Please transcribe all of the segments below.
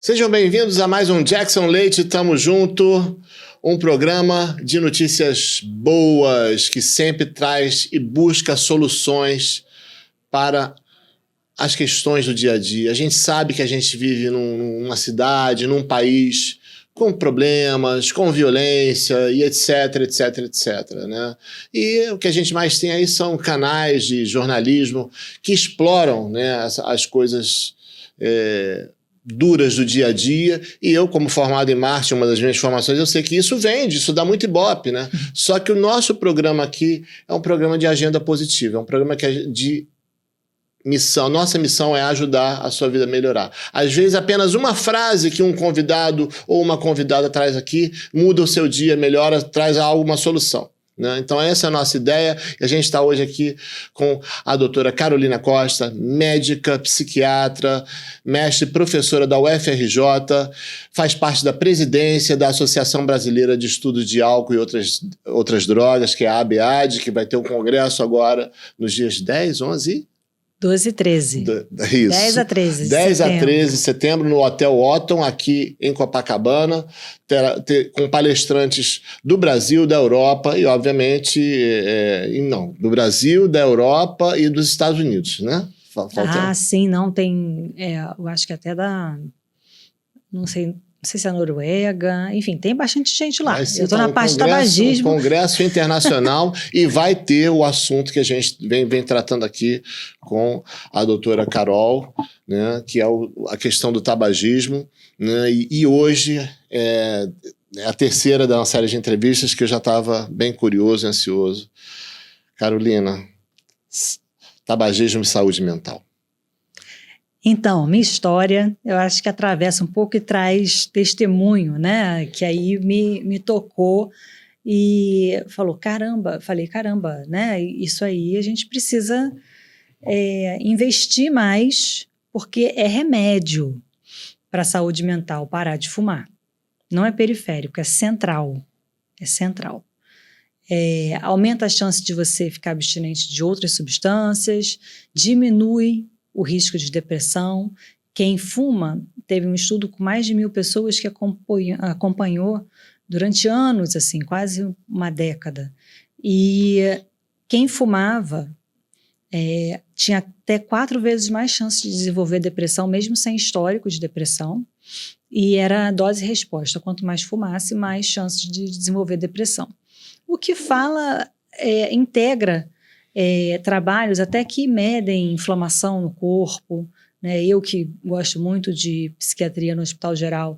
Sejam bem-vindos a mais um Jackson Leite, tamo junto, um programa de notícias boas que sempre traz e busca soluções para as questões do dia a dia. A gente sabe que a gente vive numa cidade, num país com problemas, com violência e etc, etc, etc, né? E o que a gente mais tem aí são canais de jornalismo que exploram, né, as coisas duras do dia a dia, e eu, como formado em marketing, uma das minhas formações, eu sei que isso vende, isso dá muito ibope, né? Só que o nosso programa aqui é um programa de agenda positiva, é um programa que é de missão. Nossa missão é ajudar a sua vida a melhorar. Às vezes, apenas uma frase que um convidado ou uma convidada traz aqui muda o seu dia, melhora, traz alguma solução. Né? Então essa é a nossa ideia, e a gente está hoje aqui com a doutora Carolina Costa, médica, psiquiatra, mestre e professora da UFRJ, faz parte da presidência da Associação Brasileira de Estudos de Álcool e outras drogas, que é a ABAD, que vai ter um congresso agora nos dias 10, 11 12 e 13. Isso. 10 a 13 de 10 setembro. a 13 de setembro no Hotel Otton, aqui em Copacabana, com palestrantes do Brasil, da Europa e, obviamente, do Brasil, da Europa e dos Estados Unidos, né? Sim, não, tem, eu acho que até não sei se é a Noruega, enfim, tem bastante gente lá. Eu estou na parte do tabagismo. Um congresso internacional e vai ter o assunto que a gente vem tratando aqui com a doutora Carol, né, que é a questão do tabagismo, né, e hoje é a terceira da série de entrevistas que eu já estava bem curioso e ansioso. Carolina, tabagismo e saúde mental. Então, minha história, eu acho que atravessa um pouco e traz testemunho, né? Que aí me tocou e falei, caramba, né? Isso aí a gente precisa investir mais, porque é remédio para a saúde mental parar de fumar. Não é periférico, é central. É central. Aumenta a chance de você ficar abstinente de outras substâncias, diminui o risco de depressão. Quem fuma, teve um estudo com mais de 1.000 pessoas que acompanhou durante anos, assim, quase uma década. E quem fumava tinha até 4 vezes mais chance de desenvolver depressão, mesmo sem histórico de depressão. E era dose-resposta. Quanto mais fumasse, mais chance de desenvolver depressão. O que integra trabalhos até que medem inflamação no corpo, né? Eu que gosto muito de psiquiatria no Hospital Geral,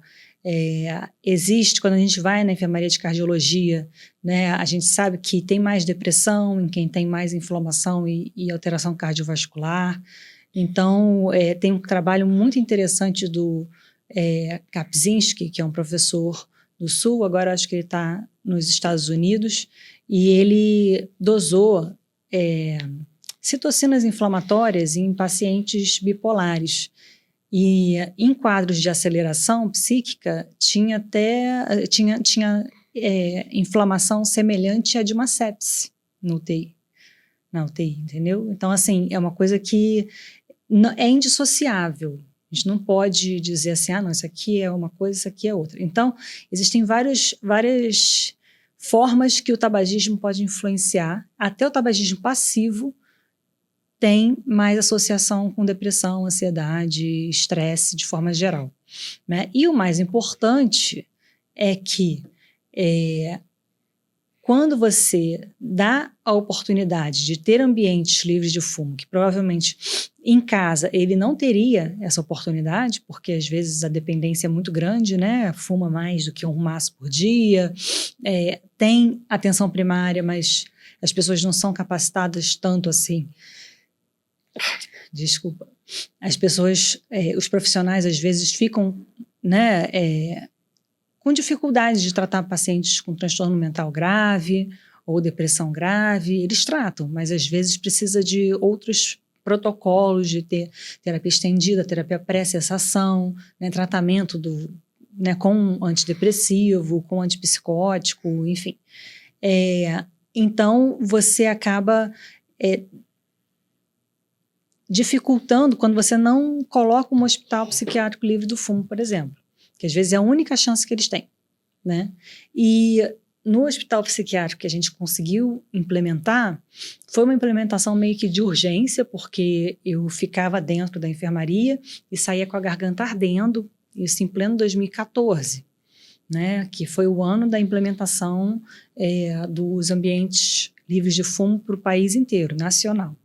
existe, quando a gente vai na enfermaria de cardiologia, né, a gente sabe que tem mais depressão em quem tem mais inflamação e alteração cardiovascular. Então, tem um trabalho muito interessante do Kapczynski, que é um professor do Sul, agora acho que ele está nos Estados Unidos, e ele dosou citocinas inflamatórias em pacientes bipolares. E em quadros de aceleração psíquica tinha inflamação semelhante à de uma sepse na UTI, entendeu? Então, assim, é uma coisa que é indissociável. A gente não pode dizer assim, não, isso aqui é uma coisa, isso aqui é outra. Então, existem várias formas que o tabagismo pode influenciar. Até o tabagismo passivo tem mais associação com depressão, ansiedade, estresse, de forma geral, né? E o mais importante é que quando você dá a oportunidade de ter ambientes livres de fumo, que provavelmente em casa ele não teria essa oportunidade, porque às vezes a dependência é muito grande, né? Fuma mais do que um maço por dia, tem atenção primária, mas as pessoas não são capacitadas tanto assim. Desculpa. As pessoas, os profissionais às vezes ficam, né, com dificuldade de tratar pacientes com transtorno mental grave ou depressão grave. Eles tratam, mas às vezes precisa de outros protocolos, de ter terapia estendida, terapia pré-cessação, né, tratamento com antidepressivo, com antipsicótico, enfim. Então, você acaba dificultando quando você não coloca um hospital psiquiátrico livre do fumo, por exemplo, que às vezes é a única chance que eles têm, né? E no hospital psiquiátrico que a gente conseguiu implementar, foi uma implementação meio que de urgência, porque eu ficava dentro da enfermaria e saía com a garganta ardendo, isso em pleno 2014, né, que foi o ano da implementação dos ambientes livres de fumo para o país inteiro, nacional.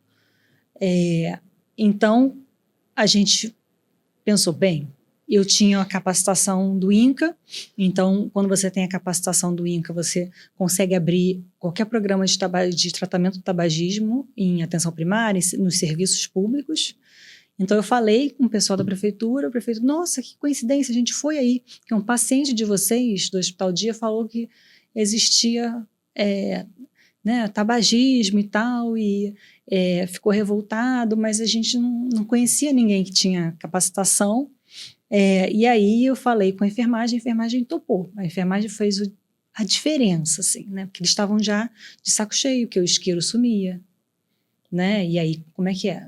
Então, a gente pensou, bem, eu tinha a capacitação do INCA, então, quando você tem a capacitação do INCA, você consegue abrir qualquer programa de tratamento do tabagismo em atenção primária, nos serviços públicos. Então, eu falei com o pessoal da prefeitura, o prefeito, nossa, que coincidência, a gente foi aí, que um paciente de vocês, do Hospital Dia, falou que existia né, tabagismo e tal, e ficou revoltado, mas a gente não conhecia ninguém que tinha capacitação. E aí eu falei com a enfermagem topou. A enfermagem fez a diferença, assim, né? Porque eles estavam já de saco cheio, que o isqueiro sumia, né? E aí, como é que é?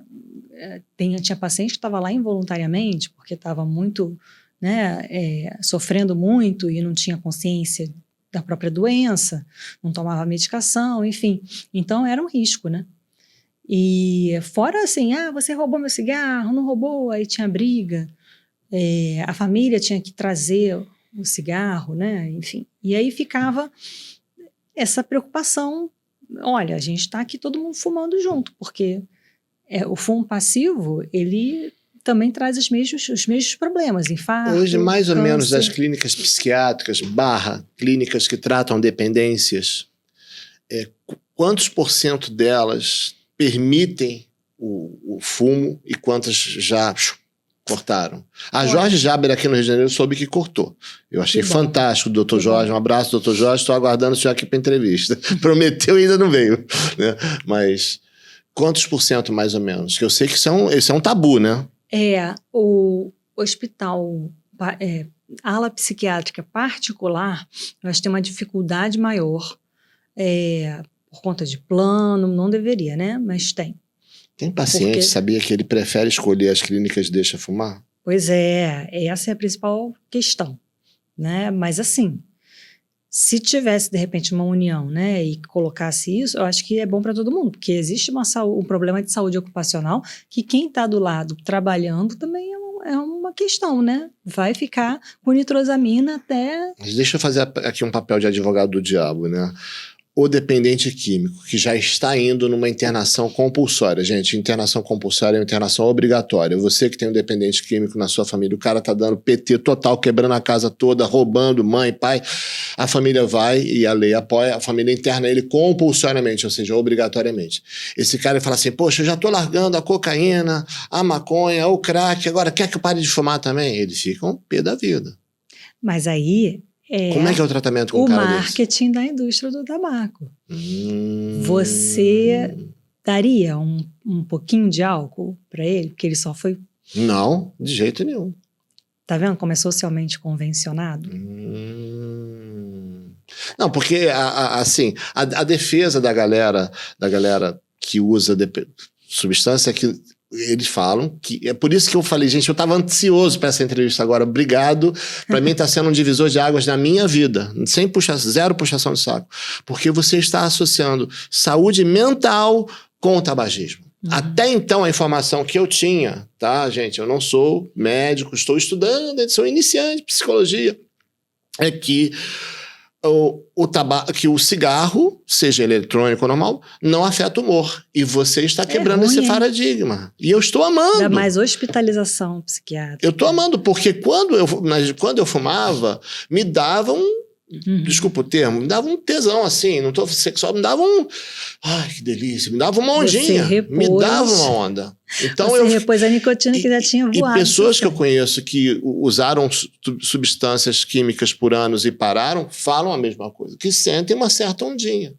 Tinha paciente que estava lá involuntariamente, porque estava muito, né, sofrendo muito e não tinha consciência da própria doença, não tomava medicação, enfim. Então, era um risco, né? E fora assim, você roubou meu cigarro, não roubou, aí tinha briga. A família tinha que trazer o cigarro, né? Enfim. E aí ficava essa preocupação, olha, a gente está aqui todo mundo fumando junto, porque o fumo passivo, ele também traz os mesmos problemas, infarto, Hoje, mais ou câncer. menos, das clínicas psiquiátricas / clínicas que tratam dependências, quantos % delas permitem o fumo e quantas já cortaram? A Jorge Jaber aqui no Rio de Janeiro soube que cortou. Eu achei fantástico, doutor Jorge. Um abraço, doutor Jorge. Estou aguardando o senhor aqui para entrevista. Prometeu e ainda não veio, né? Mas quantos % mais ou menos? Que eu sei que isso é um tabu, né? O hospital, ala psiquiátrica particular, nós temos uma dificuldade maior por conta de plano, não deveria, né? Mas tem. Tem paciente, sabia que ele prefere escolher as clínicas e deixa fumar? Pois essa é a principal questão, né? Mas assim, se tivesse de repente uma união, né, e colocasse isso, eu acho que é bom para todo mundo, porque existe um problema de saúde ocupacional que quem está do lado trabalhando também é uma questão, né? Vai ficar com nitrosamina até... Mas deixa eu fazer aqui um papel de advogado do diabo, né? O dependente químico, que já está indo numa internação compulsória. Gente, internação compulsória é uma internação obrigatória. Você que tem um dependente químico na sua família, o cara tá dando PT total, quebrando a casa toda, roubando mãe, pai, a família vai e a lei apoia, a família interna ele compulsoriamente, ou seja, obrigatoriamente. Esse cara fala assim, poxa, eu já tô largando a cocaína, a maconha, o crack, agora quer que eu pare de fumar também? Eles ficam pé da vida. Mas aí... Como é que é o tratamento com um cara marketing da indústria do tabaco. Você daria um pouquinho de álcool para ele? Porque ele só foi... Não, de jeito nenhum. Tá vendo como é socialmente convencionado? Não, porque assim, a defesa da galera que usa substância é que eles falam que... É por isso que eu falei, gente, eu estava ansioso para essa entrevista agora. Obrigado. Para mim está sendo um divisor de águas na minha vida. Zero puxação de saco. Porque você está associando saúde mental com o tabagismo. Até então, a informação que eu tinha, tá, gente? Eu não sou médico, estou estudando, sou iniciante de psicologia. É que que o cigarro, seja eletrônico ou normal, não afeta o humor. E você está quebrando esse paradigma. E eu estou amando. Ainda mais hospitalização psiquiátrica. Eu estou amando, porque quando eu fumava, me dava desculpa o termo, me dava um tesão assim, não estou sexual, me dava ai, que delícia, me dava uma ondinha, me dava uma onda. Então você repôs a nicotina que já tinha voado. E pessoas que eu conheço que usaram substâncias químicas por anos e pararam, falam a mesma coisa, que sentem uma certa ondinha,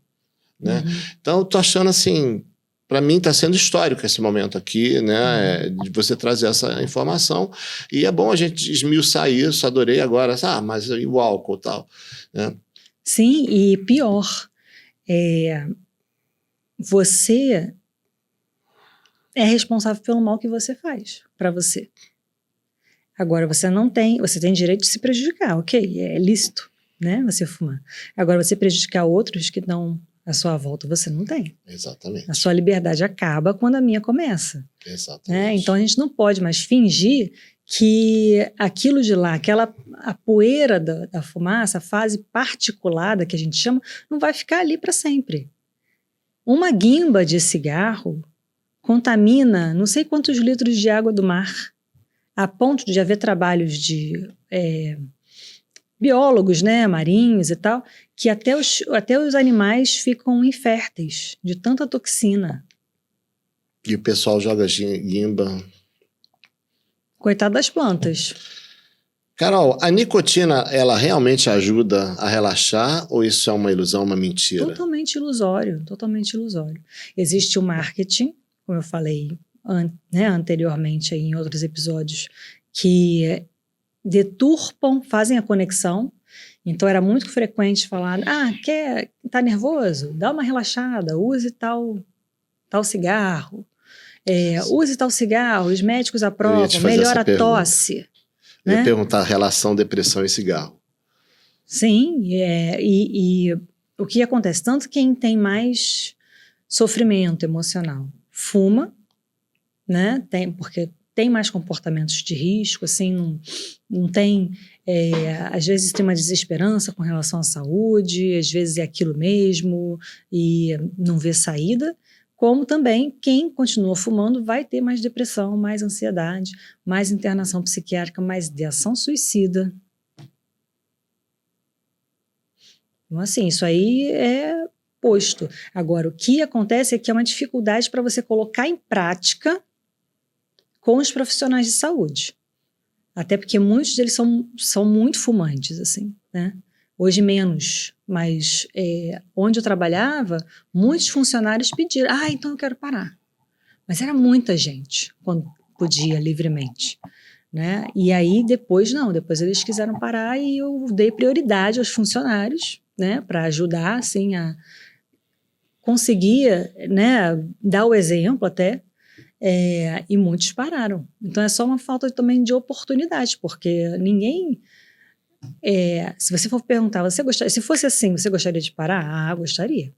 né? Então eu tô achando assim, para mim está sendo histórico esse momento aqui, né, de você trazer essa informação, e é bom a gente esmiuçar isso. Adorei agora, mas e o álcool e tal, né? Sim, e pior, você é responsável pelo mal que você faz para você. Agora, você tem direito de se prejudicar, ok? É lícito, né? Você fumar. Agora, você prejudicar outros que estão à sua volta, você não tem. Exatamente. A sua liberdade acaba quando a minha começa. Exatamente. Né? Então, a gente não pode mais fingir que aquilo de lá, a poeira da fumaça, a fase particulada que a gente chama, não vai ficar ali para sempre. Uma guimba de cigarro contamina não sei quantos litros de água do mar, a ponto de haver trabalhos de biólogos, né, marinhos e tal, que até os animais ficam inférteis de tanta toxina. E o pessoal joga guimba. Coitado das plantas. Carol, a nicotina, ela realmente ajuda a relaxar ou isso é uma ilusão, uma mentira? Totalmente ilusório, totalmente ilusório. Existe o marketing, como eu falei anteriormente aí em outros episódios, que deturpam, fazem a conexão. Então era muito frequente falar, tá nervoso? Dá uma relaxada, use tal cigarro. Use tal cigarro, os médicos aprovam, melhora a tosse. Eu ia perguntar a relação depressão e cigarro. Sim, e o que acontece? Tanto quem tem mais sofrimento emocional fuma, né? Porque tem mais comportamentos de risco, assim, não tem... às vezes tem uma desesperança com relação à saúde, às vezes é aquilo mesmo e não vê saída, como também quem continua fumando vai ter mais depressão, mais ansiedade, mais internação psiquiátrica, mais ideação suicida. Então, assim, isso aí é posto. Agora, o que acontece é que é uma dificuldade para você colocar em prática com os profissionais de saúde. Até porque muitos deles são muito fumantes, assim, né? Hoje menos, mas onde eu trabalhava, muitos funcionários pediram, então eu quero parar. Mas era muita gente, quando podia livremente, né? E aí depois eles quiseram parar e eu dei prioridade aos funcionários, né? Para ajudar, assim, a conseguir, né? Dar o exemplo até, e muitos pararam. Então é só uma falta também de oportunidade, porque ninguém... se você for perguntar, se fosse assim, você gostaria de parar? Gostaria.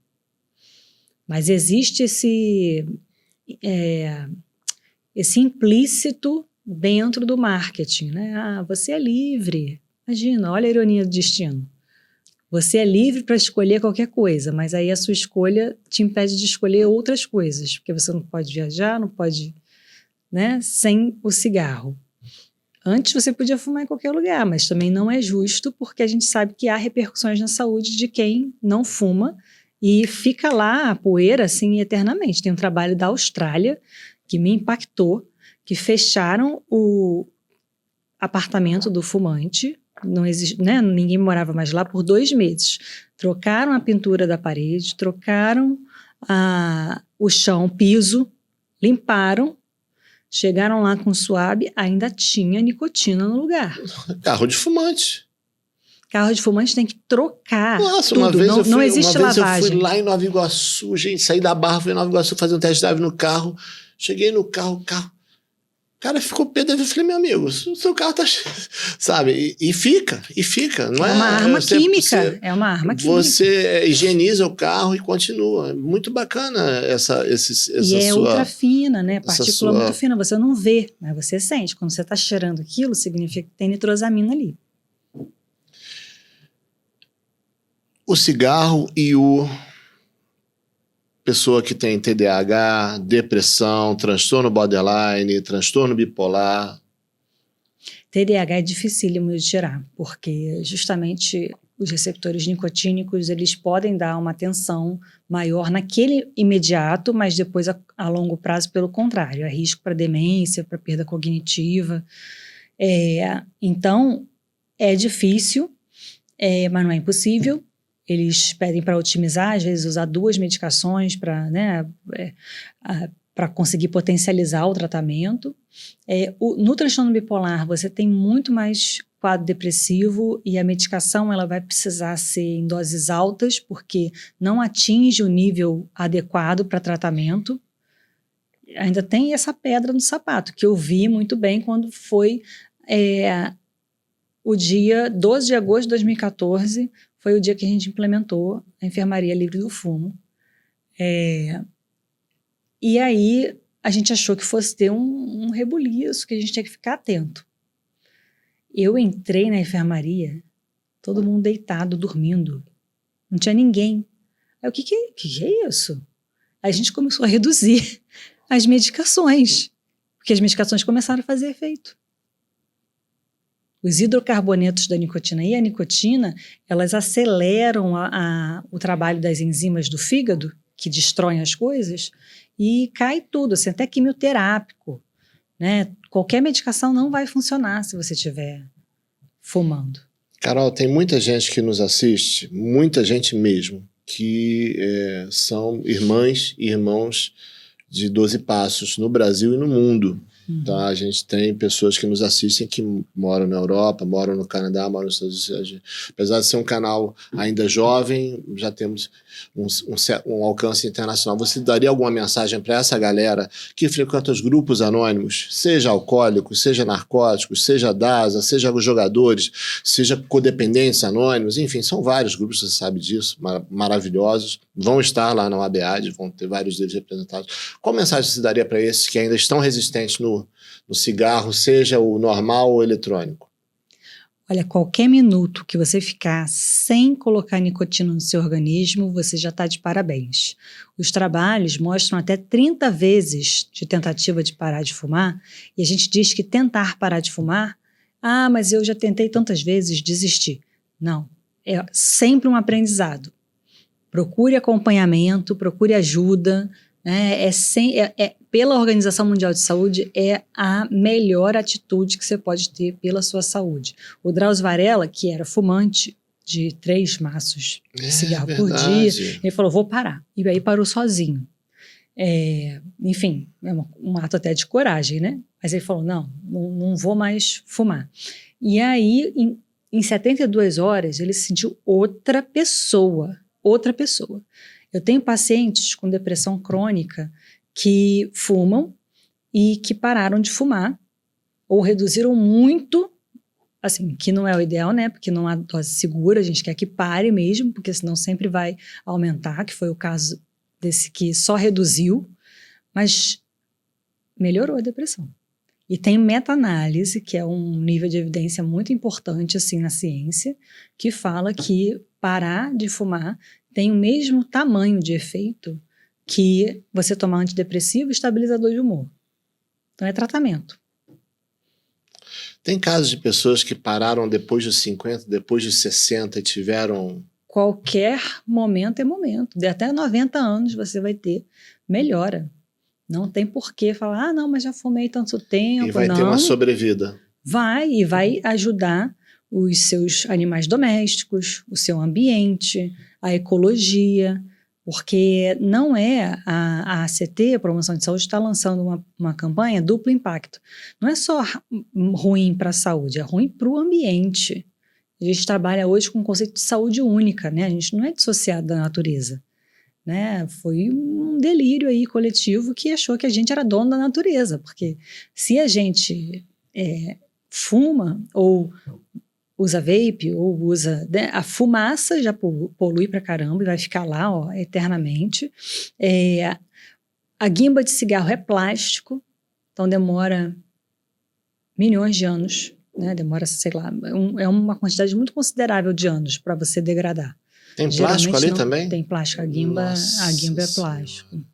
Mas existe esse implícito dentro do marketing, né? Você é livre. Imagina, olha a ironia do destino. Você é livre para escolher qualquer coisa, mas aí a sua escolha te impede de escolher outras coisas, porque você não pode viajar, não pode, né, sem o cigarro. Antes você podia fumar em qualquer lugar, mas também não é justo, porque a gente sabe que há repercussões na saúde de quem não fuma e fica lá a poeira assim eternamente. Tem um trabalho da Austrália que me impactou, que fecharam o apartamento do fumante, não existe, né, ninguém morava mais lá por 2 meses. Trocaram a pintura da parede, trocaram o chão, o piso, limparam. Chegaram lá com suave, ainda tinha nicotina no lugar. Carro de fumante. Carro de fumante tem que trocar. Nossa, tudo. Não existe lavagem. Eu fui lá em Nova Iguaçu, gente, saí da Barra, fui em Nova Iguaçu fazer um test drive no carro. Cheguei no carro, o cara ficou pé da vida. Eu falei, meu amigo, o seu carro tá... Sabe? E fica. Não é uma arma química. É uma arma química. Você higieniza o carro e continua. Muito bacana essa e sua... ultra fina, né? Partícula muito fina. Você não vê, mas você sente. Quando você está cheirando aquilo, significa que tem nitrosamina ali. O cigarro e pessoa que tem TDAH, depressão, transtorno borderline, transtorno bipolar. TDAH é dificílimo de tirar, porque justamente os receptores nicotínicos, eles podem dar uma atenção maior naquele imediato, mas depois a longo prazo, pelo contrário, é risco para demência, para perda cognitiva. Então, é difícil, mas não é impossível. Eles pedem para otimizar, às vezes usar 2 medicações para, né, para conseguir potencializar o tratamento. No transtorno bipolar, você tem muito mais quadro depressivo e a medicação ela vai precisar ser em doses altas, porque não atinge o nível adequado para tratamento. ainda tem essa pedra no sapato, que eu vi muito bem quando foi o dia 12 de agosto de 2014, foi o dia que a gente implementou a enfermaria livre do fumo. E aí a gente achou que fosse ter um rebuliço, que a gente tinha que ficar atento. Eu entrei na enfermaria, todo mundo deitado, dormindo. Não tinha ninguém. Aí, o que é isso? Aí a gente começou a reduzir as medicações, porque as medicações começaram a fazer efeito. Os hidrocarbonetos da nicotina e a nicotina, elas aceleram o trabalho das enzimas do fígado, que destroem as coisas, e cai tudo, assim, até quimioterápico, né? Qualquer medicação não vai funcionar se você estiver fumando. Carol, tem muita gente que nos assiste, muita gente mesmo, que são irmãs e irmãos de 12 Passos no Brasil e no mundo. Tá? A gente tem pessoas que nos assistem que moram na Europa, moram no Canadá, moram nos Estados Unidos. Apesar de ser um canal ainda jovem, já temos um alcance internacional. Você daria alguma mensagem para essa galera que frequenta os grupos anônimos, seja alcoólicos, seja narcóticos, seja DASA, seja jogadores, seja codependentes anônimos, enfim, são vários grupos, você sabe disso, maravilhosos. Vão estar lá na UABAD, vão ter vários deles representados. Qual mensagem você daria para esses que ainda estão resistentes no cigarro, seja o normal ou o eletrônico? Olha, qualquer minuto que você ficar sem colocar nicotina no seu organismo, você já está de parabéns. Os trabalhos mostram até 30 vezes de tentativa de parar de fumar, e a gente diz que tentar parar de fumar, mas eu já tentei tantas vezes desistir. Não, é sempre um aprendizado. Procure acompanhamento, procure ajuda, né? Pela Organização Mundial de Saúde, é a melhor atitude que você pode ter pela sua saúde. O Drauzio Varela, que era fumante de 3 maços de cigarro por dia, ele falou, vou parar. E aí parou sozinho. Enfim, é um ato até de coragem, né? Mas ele falou, não vou mais fumar. E aí, em 72 horas, ele se sentiu outra pessoa. Eu tenho pacientes com depressão crônica que fumam e que pararam de fumar ou reduziram muito, assim, que não é o ideal, né? Porque não há dose segura, a gente quer que pare mesmo, porque senão sempre vai aumentar, que foi o caso desse que só reduziu, mas melhorou a depressão. E tem meta-análise, que é um nível de evidência muito importante, assim, na ciência, que fala que parar de fumar tem o mesmo tamanho de efeito que você tomar antidepressivo e estabilizador de humor. Então é tratamento. Tem casos de pessoas que pararam depois dos 50, depois dos 60 e tiveram... Qualquer momento é momento. De até 90 anos você vai ter melhora. Não tem por que falar, não, mas já fumei tanto tempo. E vai ter uma sobrevida. E vai ajudar os seus animais domésticos, o seu ambiente, a ecologia, porque não é a ACT, a Promoção de Saúde, está lançando uma campanha duplo impacto. Não é só ruim para a saúde, é ruim para o ambiente. A gente trabalha hoje com o conceito de saúde única, né? A gente não é dissociado da natureza, né? Foi um delírio aí coletivo que achou que a gente era dono da natureza, porque se a gente fuma ou usa vape ou usa... Né? A fumaça já polui pra caramba e vai ficar lá eternamente. A guimba de cigarro é plástico, então demora milhões de anos, né? Demora, sei lá, é uma quantidade muito considerável de anos para você degradar. Tem plástico ali também? Tem plástico, a guimba é plástico.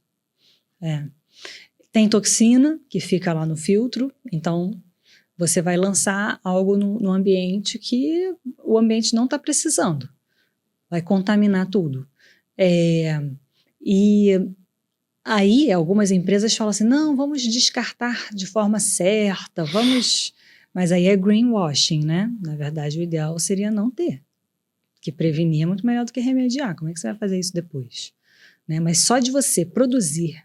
Tem toxina que fica lá no filtro, então você vai lançar algo no ambiente que o ambiente não está precisando. Vai contaminar tudo. E aí algumas empresas falam assim, não, vamos descartar de forma certa, vamos... Mas aí é greenwashing, né? Na verdade, o ideal seria não ter. Que prevenir é muito melhor do que remediar. Como é que você vai fazer isso depois? Né? Mas só de você produzir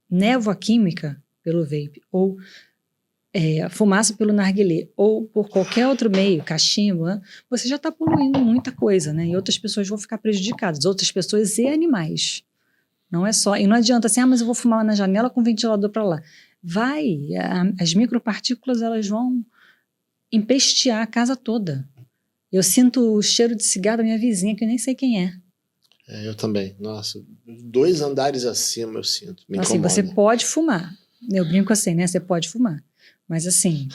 névoa química pelo vape ou fumaça pelo narguilé ou por qualquer outro meio, cachimbo, né? Você já está poluindo muita coisa, né? E outras pessoas vão ficar prejudicadas, outras pessoas e animais. Não é só. E não adianta assim, mas eu vou fumar na janela com o ventilador para lá. As micropartículas, elas vão empestear a casa toda. Eu sinto o cheiro de cigarro da minha vizinha, que eu nem sei quem é. Eu também. Nossa, 2 andares acima eu sinto. Me Assim, incomoda. você pode fumar. Eu brinco assim, né? Você pode fumar. Mas assim,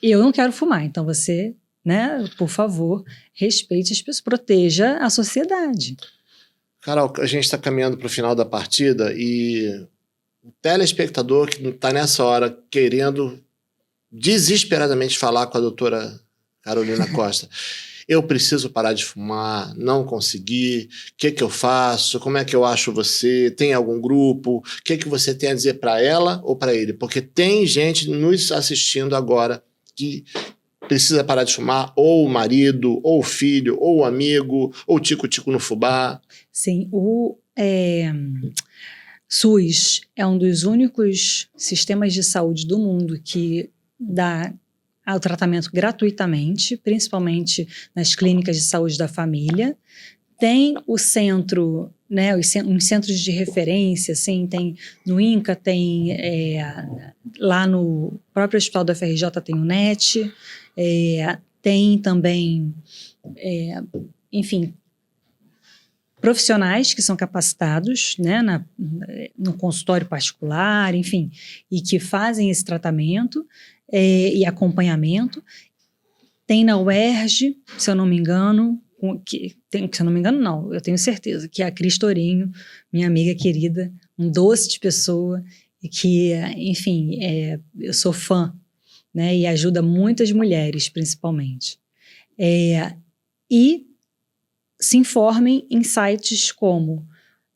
eu não quero fumar. Então você, né? Por favor, respeite as pessoas. Proteja a sociedade. Carol, a gente está caminhando para o final da partida e o telespectador que está nessa hora querendo desesperadamente falar com a doutora Carolina Costa. Eu preciso parar de fumar, não consegui, o que eu faço, como é que eu acho você, tem algum grupo, o que você tem a dizer para ela ou para ele? Porque tem gente nos assistindo agora que precisa parar de fumar, ou o marido, ou o filho, ou o amigo, ou o tico-tico no fubá. Sim, o SUS é um dos únicos sistemas de saúde do mundo que dá o tratamento gratuitamente, principalmente nas clínicas de saúde da família. Tem o centro, né, os centros de referência, assim, tem no INCA, tem lá no próprio Hospital da FRJ tem o NET, tem também, enfim, profissionais que são capacitados, né, no consultório particular, enfim, e que fazem esse tratamento e acompanhamento. Tem na UERJ, se eu não me engano, se eu não me engano, não, eu tenho certeza, que é a Cris Tourinho, minha amiga querida, um doce de pessoa, e que, enfim, eu sou fã, né, e ajuda muitas mulheres, principalmente. E se informem em sites como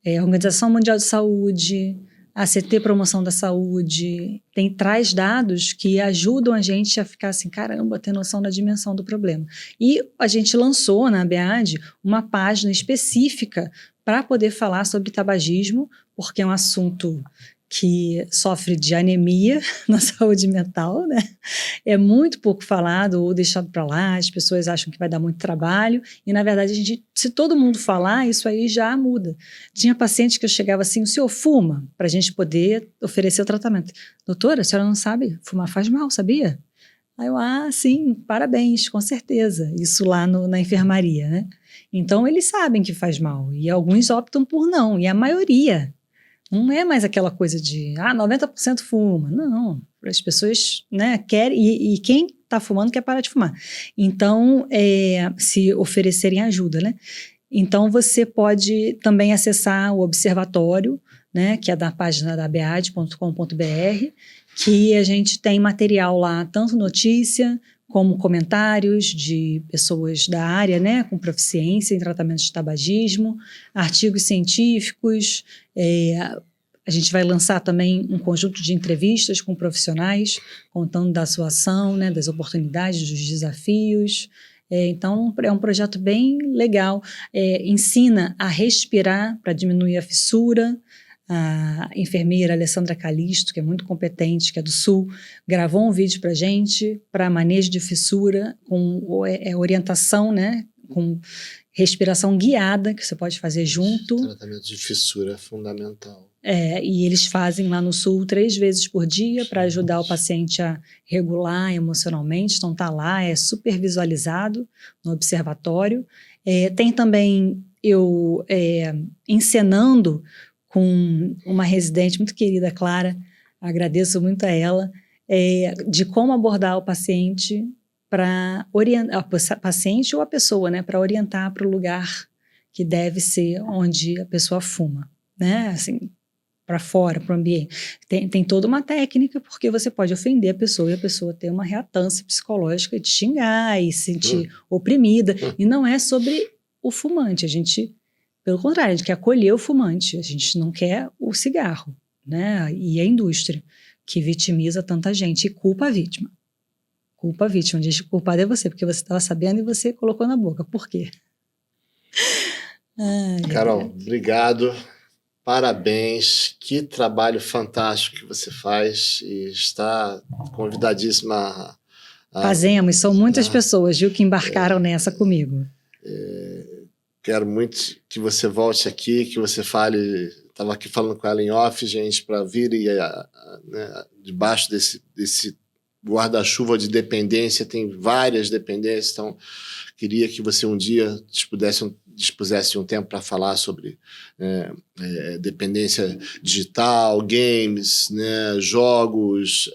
a Organização Mundial de Saúde, a ACT Promoção da Saúde, traz dados que ajudam a gente a ficar assim, caramba, ter noção da dimensão do problema. E a gente lançou na ABAD uma página específica para poder falar sobre tabagismo, porque é um assunto que sofre de anemia na saúde mental, né? É muito pouco falado ou deixado para lá, as pessoas acham que vai dar muito trabalho, e na verdade, se todo mundo falar, isso aí já muda. Tinha pacientes que eu chegava assim, o senhor fuma? Para a gente poder oferecer o tratamento. Doutora, a senhora não sabe, fumar faz mal, sabia? Aí eu, sim, parabéns, com certeza. Isso lá na enfermaria, né? Então, eles sabem que faz mal, e alguns optam por não, e a maioria. Não é mais aquela coisa de 90% fuma. Não, as pessoas, né, querem, e quem está fumando quer parar de fumar. Então, se oferecerem ajuda, né? Então, você pode também acessar o observatório, né, que é da página da abead.com.br, que a gente tem material lá, tanto notícia como comentários de pessoas da área, né, com proficiência em tratamento de tabagismo, artigos científicos. A gente vai lançar também um conjunto de entrevistas com profissionais, contando da sua ação, né, das oportunidades, dos desafios. Então, é um projeto bem legal. Ensina a respirar para diminuir a fissura. A enfermeira Alessandra Calisto, que é muito competente, que é do Sul, gravou um vídeo para a gente para manejo de fissura, com orientação, né, com respiração guiada, que você pode fazer junto. O tratamento de fissura é fundamental. E eles fazem lá no Sul 3 vezes por dia para ajudar o paciente a regular emocionalmente. Então tá lá, é super visualizado no observatório. Tem também eu encenando com uma residente muito querida, Clara, agradeço muito a ela, de como abordar o paciente para orientar, a paciente ou a pessoa, né, para orientar para o lugar que deve ser onde a pessoa fuma, né, assim, para fora, para o ambiente. Tem toda uma técnica, porque você pode ofender a pessoa e a pessoa ter uma reatância psicológica de xingar e se sentir oprimida, e não é sobre o fumante, pelo contrário, a gente quer acolher o fumante, a gente não quer o cigarro, né? E a indústria, que vitimiza tanta gente e culpa a vítima. Culpa a vítima, diz que o culpado é você, porque você estava sabendo e você colocou na boca. Por quê? Carol, obrigado, parabéns, que trabalho fantástico que você faz e está convidadíssima Fazemos, são muitas pessoas, viu, que embarcaram nessa comigo. Quero muito que você volte aqui, que você fale Estava aqui falando com ela em off, gente, para vir e né, debaixo desse guarda-chuva de dependência, tem várias dependências, então queria que você um dia dispusesse um tempo para falar sobre dependência digital, games, né, jogos,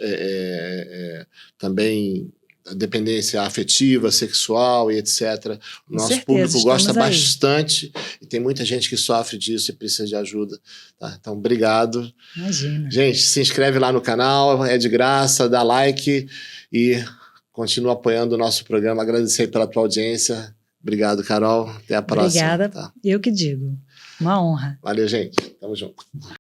também a dependência afetiva, sexual e etc. O nosso público gosta bastante e tem muita gente que sofre disso e precisa de ajuda. Tá? Então, obrigado. Imagina. Gente, se inscreve lá no canal, é de graça, dá like e continua apoiando o nosso programa. Agradecer pela tua audiência. Obrigado, Carol. Até a próxima. Obrigada. Tá? Eu que digo. Uma honra. Valeu, gente. Tamo junto.